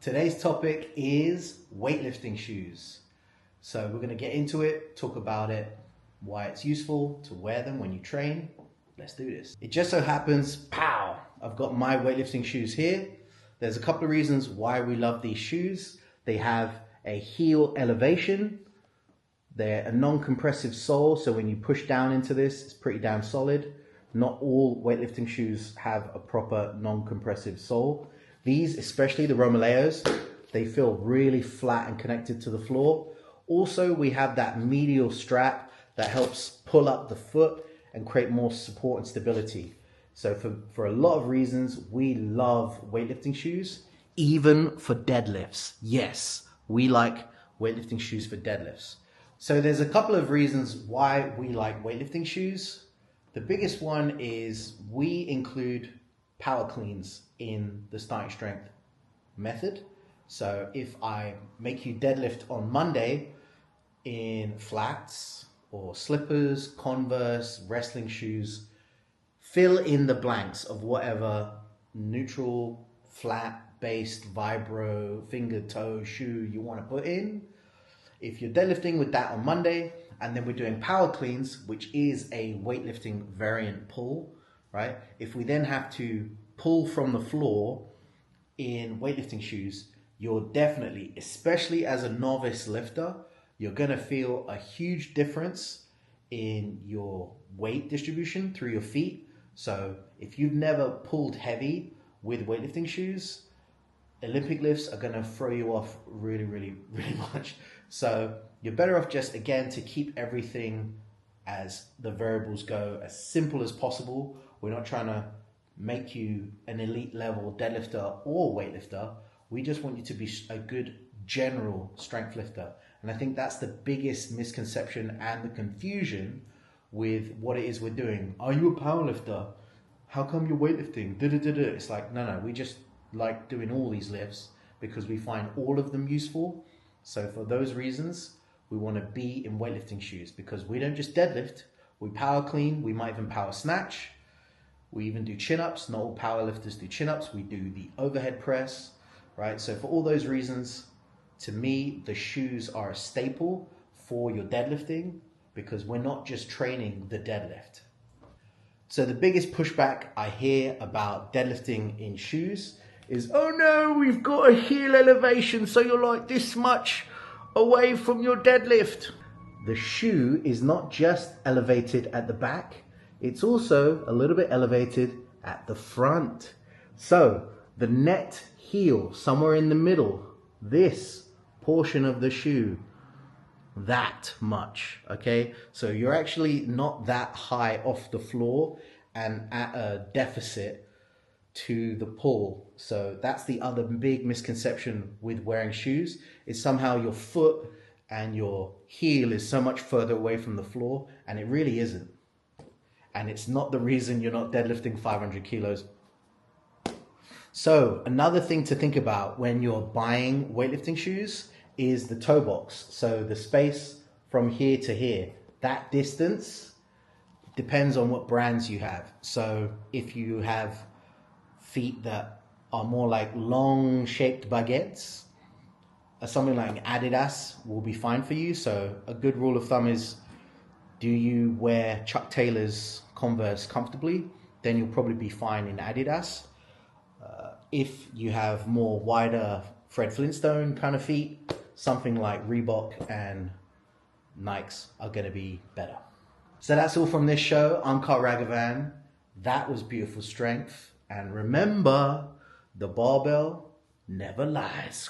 Today's topic is weightlifting shoes. So we're going to get into it, talk about it, why it's useful to wear them when you train. Let's do this. It just so happens, pow, I've got my weightlifting shoes here. There's a couple of reasons why we love these shoes. They have a heel elevation. They're a non-compressive sole, so when you push down into this, it's pretty damn solid. Not all weightlifting shoes have a proper non-compressive sole. These, especially the Romaleos, they feel really flat and connected to the floor. Also, we have that medial strap that helps pull up the foot and create more support and stability. So for a lot of reasons, we love weightlifting shoes, even for deadlifts. Yes, we like weightlifting shoes for deadlifts. So there's a couple of reasons why we like weightlifting shoes. The biggest one is we include power cleans in the starting strength method. So if I make you deadlift on Monday in flats or slippers, Converse, wrestling shoes, fill in the blanks of whatever neutral, flat-based, vibro, finger, toe, shoe you want to put in. If you're deadlifting with that on Monday, and then we're doing power cleans, which is a weightlifting variant pull, right? If we then have to pull from the floor in weightlifting shoes, you're definitely, especially as a novice lifter, you're gonna feel a huge difference in your weight distribution through your feet. So if you've never pulled heavy with weightlifting shoes, Olympic lifts are gonna throw you off really much. So you're better off just, again, to keep everything as the variables go as simple as possible. We're not trying to make you an elite level deadlifter or weightlifter. We just want you to be a good general strength lifter. And I think that's the biggest misconception and the confusion with what it is we're doing. Are you a powerlifter? How come you're weightlifting? It's like, no, we just like doing all these lifts because we find all of them useful. So for those reasons, we want to be in weightlifting shoes because we don't just deadlift, we power clean, we might even power snatch. We even do chin-ups. Not all power lifters do chin-ups. We do the overhead press, right? So for all those reasons, to me, the shoes are a staple for your deadlifting because we're not just training the deadlift. So the biggest pushback I hear about deadlifting in shoes is, oh no, we've got a heel elevation, so you're like this much away from your deadlift. The shoe is not just elevated at the back, it's also a little bit elevated at the front. So the net heel, somewhere in the middle, this portion of the shoe, that much, okay? So you're actually not that high off the floor and at a deficit to the pull. So that's the other big misconception with wearing shoes, is somehow your foot and your heel is so much further away from the floor, and it really isn't. And it's not the reason you're not deadlifting 500 kilos. So another thing to think about when you're buying weightlifting shoes is the toe box. So the space from here to here, that distance depends on what brands you have. So if you have feet that are more like long shaped baguettes, something like Adidas will be fine for you. So a good rule of thumb is, do you wear Chuck Taylor's Converse comfortably? Then you'll probably be fine in Adidas. If you have more wider Fred Flintstone kind of feet, something like Reebok and Nikes are going to be better. So that's all from this show. I'm Carl Ragavan. That was Beautiful Strength. And remember, the barbell never lies.